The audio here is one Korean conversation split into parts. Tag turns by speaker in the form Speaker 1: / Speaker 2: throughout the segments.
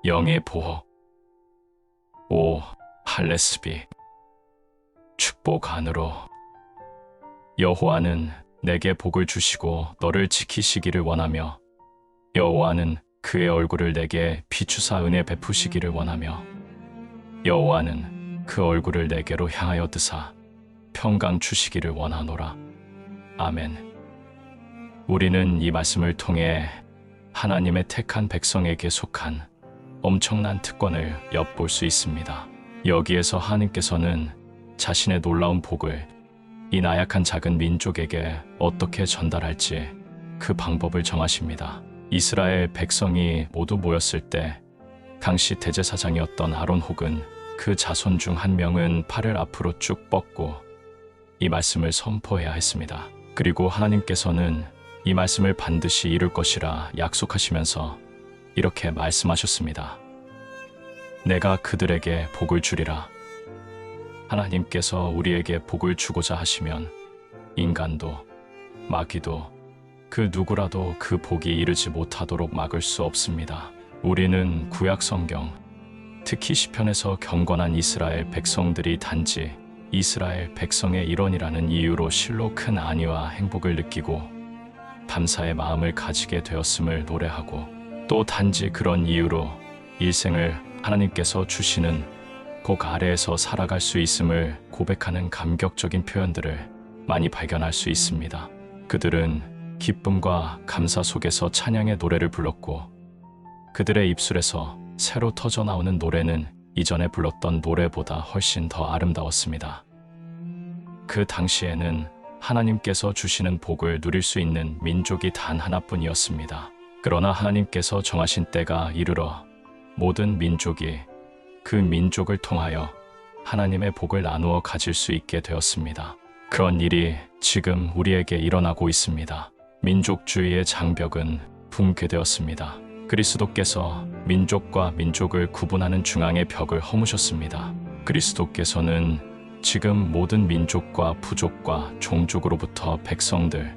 Speaker 1: 영의 보호. 오 할레스비, 축복 안으로. 여호와는 내게 복을 주시고 너를 지키시기를 원하며, 여호와는 그의 얼굴을 내게 비추사 은혜 베푸시기를 원하며, 여호와는 그 얼굴을 내게로 향하여 드사 평강 주시기를 원하노라. 아멘. 우리는 이 말씀을 통해 하나님의 택한 백성에게 속한 엄청난 특권을 엿볼 수 있습니다. 여기에서 하나님께서는 자신의 놀라운 복을 이 나약한 작은 민족에게 어떻게 전달할지 그 방법을 정하십니다. 이스라엘 백성이 모두 모였을 때 당시 대제사장이었던 아론 혹은 그 자손 중 한 명은 팔을 앞으로 쭉 뻗고 이 말씀을 선포해야 했습니다. 그리고 하나님께서는 이 말씀을 반드시 이룰 것이라 약속하시면서 이렇게 말씀하셨습니다. 내가 그들에게 복을 주리라. 하나님께서 우리에게 복을 주고자 하시면 인간도 마귀도 그 누구라도 그 복이 이르지 못하도록 막을 수 없습니다. 우리는 구약 성경, 특히 시편에서 경건한 이스라엘 백성들이 단지 이스라엘 백성의 일원이라는 이유로 실로 큰 안위와 행복을 느끼고 감사의 마음을 가지게 되었음을 노래하고, 또 단지 그런 이유로 일생을 하나님께서 주시는 복 아래에서 살아갈 수 있음을 고백하는 감격적인 표현들을 많이 발견할 수 있습니다. 그들은 기쁨과 감사 속에서 찬양의 노래를 불렀고, 그들의 입술에서 새로 터져 나오는 노래는 이전에 불렀던 노래보다 훨씬 더 아름다웠습니다. 그 당시에는 하나님께서 주시는 복을 누릴 수 있는 민족이 단 하나뿐이었습니다. 그러나 하나님께서 정하신 때가 이르러 모든 민족이 그 민족을 통하여 하나님의 복을 나누어 가질 수 있게 되었습니다. 그런 일이 지금 우리에게 일어나고 있습니다. 민족주의의 장벽은 붕괴되었습니다. 그리스도께서 민족과 민족을 구분하는 중앙의 벽을 허무셨습니다. 그리스도께서는 지금 모든 민족과 부족과 종족으로부터 백성들,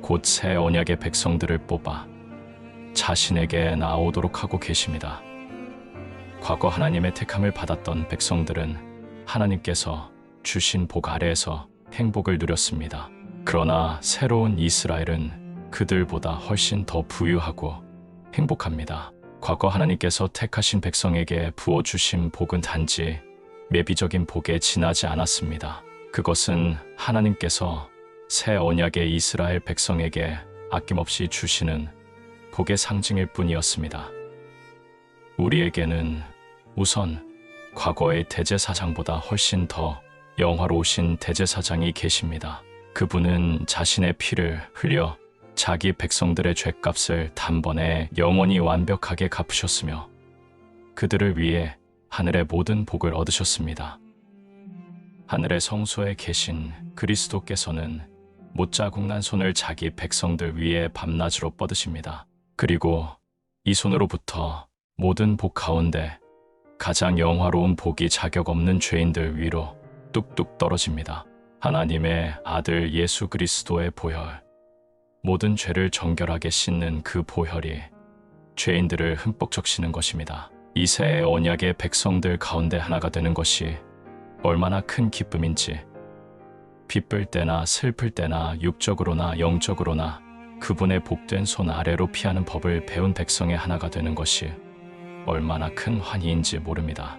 Speaker 1: 곧 새 언약의 백성들을 뽑아 자신에게 나오도록 하고 계십니다. 과거 하나님의 택함을 받았던 백성들은 하나님께서 주신 복 아래에서 행복을 누렸습니다. 그러나 새로운 이스라엘은 그들보다 훨씬 더 부유하고 행복합니다. 과거 하나님께서 택하신 백성에게 부어주신 복은 단지 매비적인 복에 지나지 않았습니다. 그것은 하나님께서 새 언약의 이스라엘 백성에게 아낌없이 주시는 복의 상징일 뿐이었습니다. 우리에게는 우선 과거의 대제사장보다 훨씬 더 영화로우신 대제사장이 계십니다. 그분은 자신의 피를 흘려 자기 백성들의 죗값을 단번에 영원히 완벽하게 갚으셨으며 그들을 위해 하늘의 모든 복을 얻으셨습니다. 하늘의 성소에 계신 그리스도께서는 못자국난 손을 자기 백성들 위에 밤낮으로 뻗으십니다. 그리고 이 손으로부터 모든 복 가운데 가장 영화로운 복이 자격 없는 죄인들 위로 뚝뚝 떨어집니다. 하나님의 아들 예수 그리스도의 보혈, 모든 죄를 정결하게 씻는 그 보혈이 죄인들을 흠뻑 적시는 것입니다. 이 새 언약의 백성들 가운데 하나가 되는 것이 얼마나 큰 기쁨인지, 기쁠 때나 슬플 때나 육적으로나 영적으로나 그분의 복된 손 아래로 피하는 법을 배운 백성의 하나가 되는 것이 얼마나 큰 환희인지 모릅니다.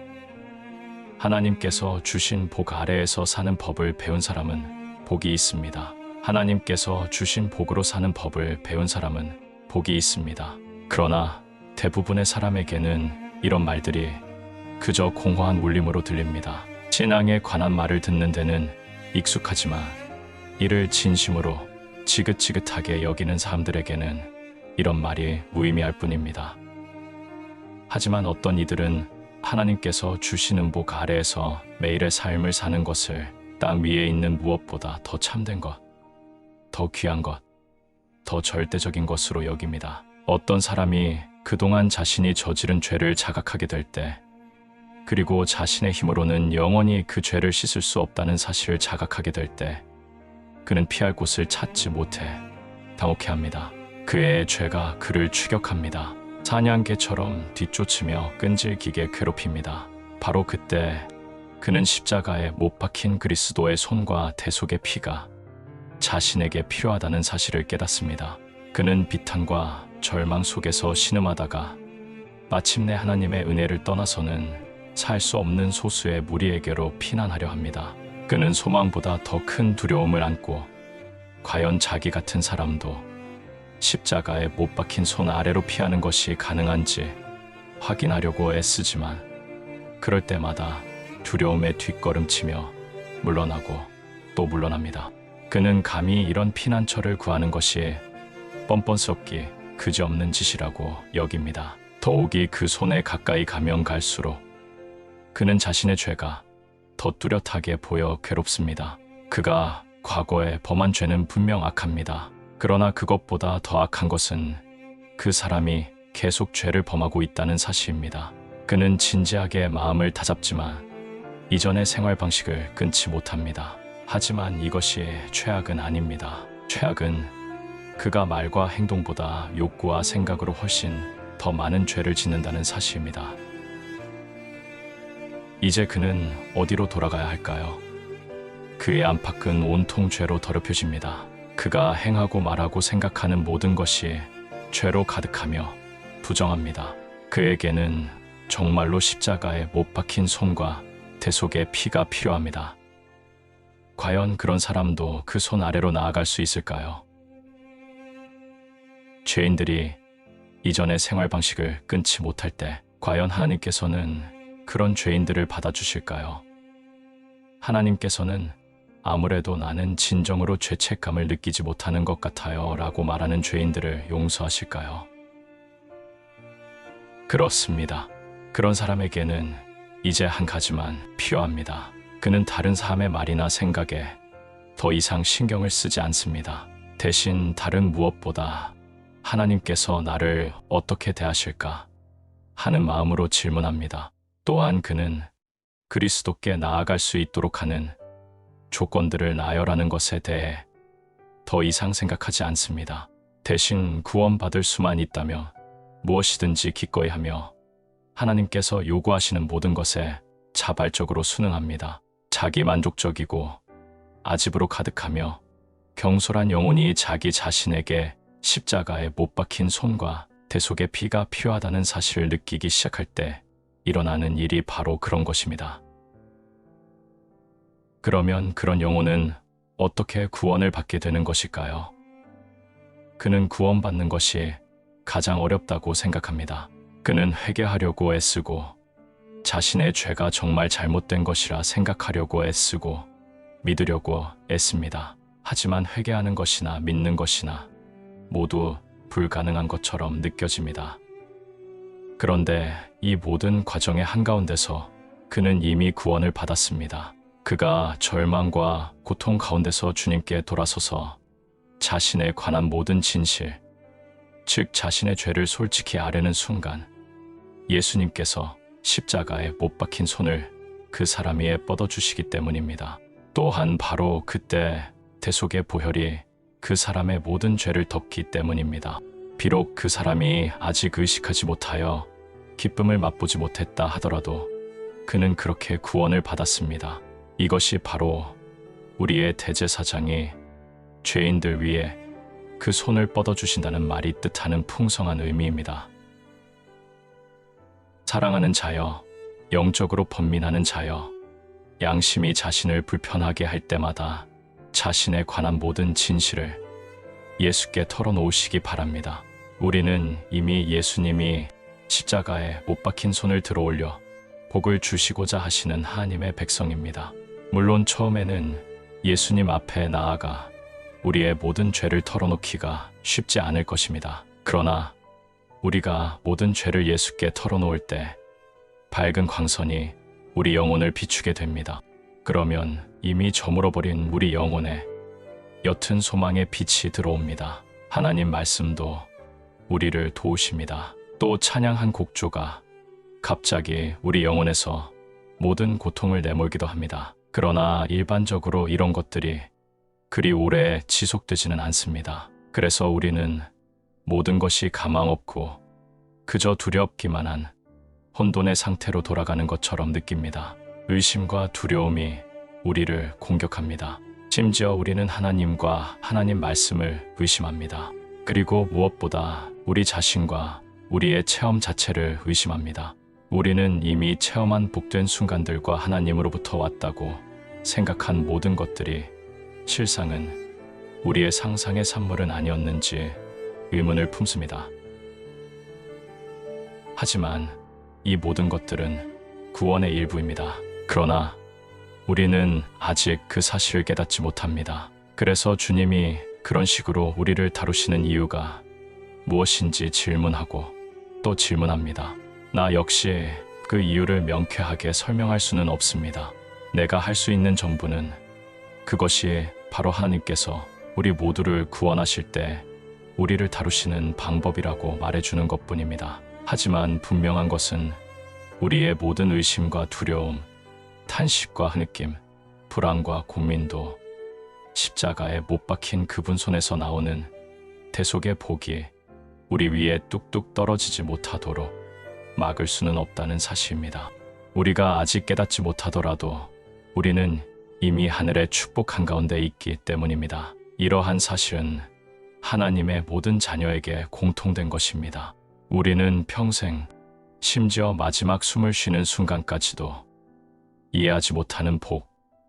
Speaker 1: 하나님께서 주신 복 아래에서 사는 법을 배운 사람은 복이 있습니다. 하나님께서 주신 복으로 사는 법을 배운 사람은 복이 있습니다. 그러나 대부분의 사람에게는 이런 말들이 그저 공허한 울림으로 들립니다. 신앙에 관한 말을 듣는 데는 익숙하지만 이를 진심으로 지긋지긋하게 여기는 사람들에게는 이런 말이 무의미할 뿐입니다. 하지만 어떤 이들은 하나님께서 주시는 복 아래에서 매일의 삶을 사는 것을 땅 위에 있는 무엇보다 더 참된 것, 더 귀한 것, 더 절대적인 것으로 여깁니다. 어떤 사람이 그동안 자신이 저지른 죄를 자각하게 될 때, 그리고 자신의 힘으로는 영원히 그 죄를 씻을 수 없다는 사실을 자각하게 될 때, 그는 피할 곳을 찾지 못해 당혹해합니다. 그의 죄가 그를 추격합니다. 사냥개처럼 뒤쫓으며 끈질기게 괴롭힙니다. 바로 그때 그는 십자가에 못 박힌 그리스도의 손과 대속의 피가 자신에게 필요하다는 사실을 깨닫습니다. 그는 비탄과 절망 속에서 신음하다가 마침내 하나님의 은혜를 떠나서는 살 수 없는 소수의 무리에게로 피난하려 합니다. 그는 소망보다 더 큰 두려움을 안고 과연 자기 같은 사람도 십자가에 못 박힌 손 아래로 피하는 것이 가능한지 확인하려고 애쓰지만 그럴 때마다 두려움에 뒷걸음치며 물러나고 또 물러납니다. 그는 감히 이런 피난처를 구하는 것이 뻔뻔스럽기 그지없는 짓이라고 여깁니다. 더욱이 그 손에 가까이 가면 갈수록 그는 자신의 죄가 더 뚜렷하게 보여 괴롭습니다. 그가 과거에 범한 죄는 분명 악합니다. 그러나 그것보다 더 악한 것은 그 사람이 계속 죄를 범하고 있다는 사실입니다. 그는 진지하게 마음을 다잡지만 이전의 생활 방식을 끊지 못합니다. 하지만 이것이 최악은 아닙니다. 최악은 그가 말과 행동보다 욕구와 생각으로 훨씬 더 많은 죄를 짓는다는 사실입니다. 이제 그는 어디로 돌아가야 할까요? 그의 안팎은 온통 죄로 더럽혀집니다. 그가 행하고 말하고 생각하는 모든 것이 죄로 가득하며 부정합니다. 그에게는 정말로 십자가에 못 박힌 손과 대속의 피가 필요합니다. 과연 그런 사람도 그 손 아래로 나아갈 수 있을까요? 죄인들이 이전의 생활 방식을 끊지 못할 때 과연 하나님께서는 그런 죄인들을 받아주실까요? 하나님께서는 아무래도 나는 진정으로 죄책감을 느끼지 못하는 것 같아요 라고 말하는 죄인들을 용서하실까요? 그렇습니다. 그런 사람에게는 이제 한 가지만 필요합니다. 그는 다른 사람의 말이나 생각에 더 이상 신경을 쓰지 않습니다. 대신 다른 무엇보다 하나님께서 나를 어떻게 대하실까 하는 마음으로 질문합니다. 또한 그는 그리스도께 나아갈 수 있도록 하는 조건들을 나열하는 것에 대해 더 이상 생각하지 않습니다. 대신 구원받을 수만 있다며 무엇이든지 기꺼이 하며 하나님께서 요구하시는 모든 것에 자발적으로 순응합니다. 자기 만족적이고 아집으로 가득하며 경솔한 영혼이 자기 자신에게 십자가에 못 박힌 손과 대속의 피가 필요하다는 사실을 느끼기 시작할 때 일어나는 일이 바로 그런 것입니다. 그러면 그런 영혼은 어떻게 구원을 받게 되는 것일까요? 그는 구원받는 것이 가장 어렵다고 생각합니다. 그는 회개하려고 애쓰고 자신의 죄가 정말 잘못된 것이라 생각하려고 애쓰고 믿으려고 애씁니다. 하지만 회개하는 것이나 믿는 것이나 모두 불가능한 것처럼 느껴집니다. 그런데 이 모든 과정의 한가운데서 그는 이미 구원을 받았습니다. 그가 절망과 고통 가운데서 주님께 돌아서서 자신에 관한 모든 진실, 즉 자신의 죄를 솔직히 아뢰는 순간 예수님께서 십자가에 못 박힌 손을 그 사람 위에 뻗어주시기 때문입니다. 또한 바로 그때 대속의 보혈이 그 사람의 모든 죄를 덮기 때문입니다. 비록 그 사람이 아직 의식하지 못하여 기쁨을 맛보지 못했다 하더라도 그는 그렇게 구원을 받았습니다. 이것이 바로 우리의 대제사장이 죄인들 위에 그 손을 뻗어주신다는 말이 뜻하는 풍성한 의미입니다. 사랑하는 자여, 영적으로 번민하는 자여, 양심이 자신을 불편하게 할 때마다 자신에 관한 모든 진실을 예수께 털어놓으시기 바랍니다. 우리는 이미 예수님이 십자가에 못 박힌 손을 들어올려 복을 주시고자 하시는 하나님의 백성입니다. 물론 처음에는 예수님 앞에 나아가 우리의 모든 죄를 털어놓기가 쉽지 않을 것입니다. 그러나 우리가 모든 죄를 예수께 털어놓을 때 밝은 광선이 우리 영혼을 비추게 됩니다. 그러면 이미 저물어버린 우리 영혼에 옅은 소망의 빛이 들어옵니다. 하나님 말씀도 우리를 도우십니다. 또 찬양한 곡조가 갑자기 우리 영혼에서 모든 고통을 내몰기도 합니다. 그러나 일반적으로 이런 것들이 그리 오래 지속되지는 않습니다. 그래서 우리는 모든 것이 가망없고 그저 두렵기만 한 혼돈의 상태로 돌아가는 것처럼 느낍니다. 의심과 두려움이 우리를 공격합니다. 심지어 우리는 하나님과 하나님 말씀을 의심합니다. 그리고 무엇보다 우리 자신과 우리의 체험 자체를 의심합니다. 우리는 이미 체험한 복된 순간들과 하나님으로부터 왔다고 생각한 모든 것들이 실상은 우리의 상상의 산물은 아니었는지 의문을 품습니다. 하지만 이 모든 것들은 구원의 일부입니다. 그러나 우리는 아직 그 사실을 깨닫지 못합니다. 그래서 주님이 그런 식으로 우리를 다루시는 이유가 무엇인지 질문하고 또 질문합니다. 나 역시 그 이유를 명쾌하게 설명할 수는 없습니다. 내가 할 수 있는 전부는 그것이 바로 하나님께서 우리 모두를 구원하실 때 우리를 다루시는 방법이라고 말해주는 것뿐입니다. 하지만 분명한 것은 우리의 모든 의심과 두려움, 탄식과 흐느낌, 불안과 고민도 십자가에 못 박힌 그분 손에서 나오는 대속의 복이 우리 위에 뚝뚝 떨어지지 못하도록 막을 수는 없다는 사실입니다. 우리가 아직 깨닫지 못하더라도 우리는 이미 하늘의 축복 한가운데 있기 때문입니다. 이러한 사실은 하나님의 모든 자녀에게 공통된 것입니다. 우리는 평생, 심지어 마지막 숨을 쉬는 순간까지도 이해하지 못하는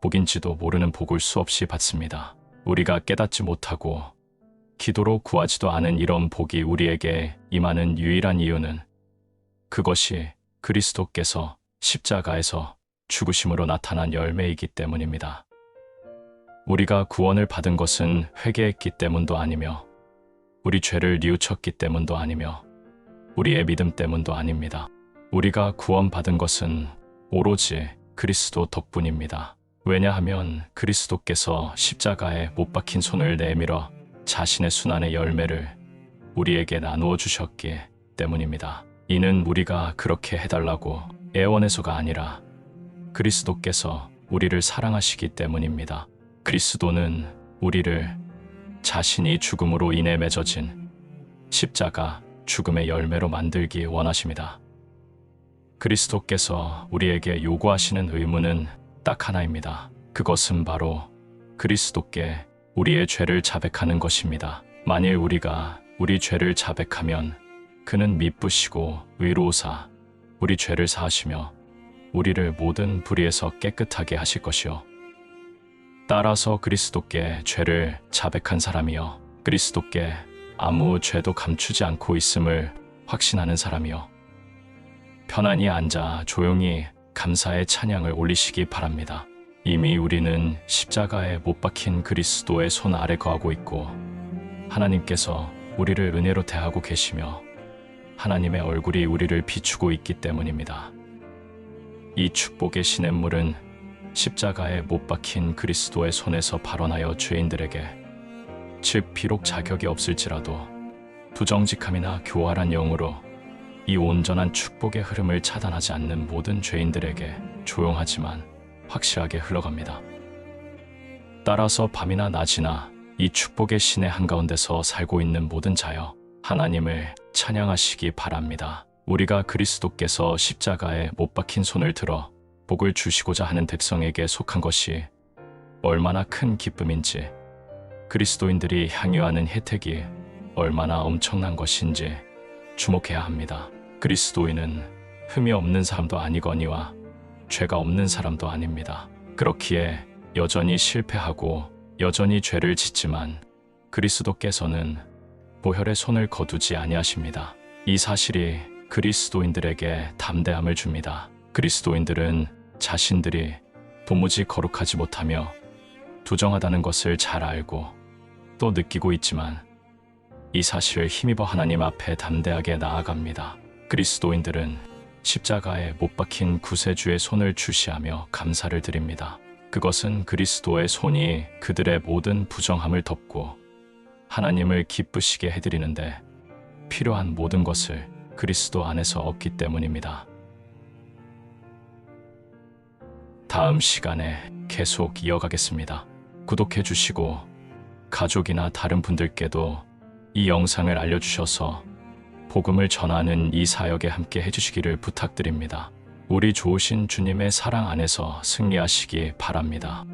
Speaker 1: 복인지도 모르는 복을 수없이 받습니다. 우리가 깨닫지 못하고 기도로 구하지도 않은 이런 복이 우리에게 임하는 유일한 이유는 그것이 그리스도께서 십자가에서 죽으심으로 나타난 열매이기 때문입니다. 우리가 구원을 받은 것은 회개했기 때문도 아니며 우리 죄를 뉘우쳤기 때문도 아니며 우리의 믿음 때문도 아닙니다. 우리가 구원받은 것은 오로지 그리스도 덕분입니다. 왜냐하면 그리스도께서 십자가에 못 박힌 손을 내밀어 자신의 순환의 열매를 우리에게 나누어 주셨기 때문입니다. 이는 우리가 그렇게 해달라고 애원해서가 아니라 그리스도께서 우리를 사랑하시기 때문입니다. 그리스도는 우리를 자신이 죽음으로 인해 맺어진 십자가 죽음의 열매로 만들기 원하십니다. 그리스도께서 우리에게 요구하시는 의무는 딱 하나입니다. 그것은 바로 그리스도께 우리의 죄를 자백하는 것입니다. 만일 우리가 우리 죄를 자백하면 그는 미쁘시고 의로우사 우리 죄를 사하시며 우리를 모든 불의에서 깨끗하게 하실 것이요. 따라서 그리스도께 죄를 자백한 사람이여 그리스도께 아무 죄도 감추지 않고 있음을 확신하는 사람이여 편안히 앉아 조용히 감사의 찬양을 올리시기 바랍니다. 이미 우리는 십자가에 못 박힌 그리스도의 손 아래 거하고 있고 하나님께서 우리를 은혜로 대하고 계시며 하나님의 얼굴이 우리를 비추고 있기 때문입니다. 이 축복의 시냇물은 십자가에 못 박힌 그리스도의 손에서 발원하여 죄인들에게 즉 비록 자격이 없을지라도 부정직함이나 교활한 영으로 이 온전한 축복의 흐름을 차단하지 않는 모든 죄인들에게 조용하지만 확실하게 흘러갑니다. 따라서 밤이나 낮이나 이 축복의 시내 한가운데서 살고 있는 모든 자여 하나님을 찬양하시기 바랍니다. 우리가 그리스도께서 십자가에 못 박힌 손을 들어 복을 주시고자 하는 백성에게 속한 것이 얼마나 큰 기쁨인지 그리스도인들이 향유하는 혜택이 얼마나 엄청난 것인지 주목해야 합니다. 그리스도인은 흠이 없는 사람도 아니거니와 죄가 없는 사람도 아닙니다. 그렇기에 여전히 실패하고 여전히 죄를 짓지만 그리스도께서는 보혈의 손을 거두지 아니하십니다. 이 사실이 그리스도인들에게 담대함을 줍니다. 그리스도인들은 자신들이 도무지 거룩하지 못하며 부정하다는 것을 잘 알고 또 느끼고 있지만 이 사실을 힘입어 하나님 앞에 담대하게 나아갑니다. 그리스도인들은 십자가에 못 박힌 구세주의 손을 주시하며 감사를 드립니다. 그것은 그리스도의 손이 그들의 모든 부정함을 덮고 하나님을 기쁘시게 해드리는데 필요한 모든 것을 그리스도 안에서 얻기 때문입니다. 다음 시간에 계속 이어가겠습니다. 구독해 주시고 가족이나 다른 분들께도 이 영상을 알려주셔서 복음을 전하는 이 사역에 함께 해주시기를 부탁드립니다. 우리 좋으신 주님의 사랑 안에서 승리하시기 바랍니다.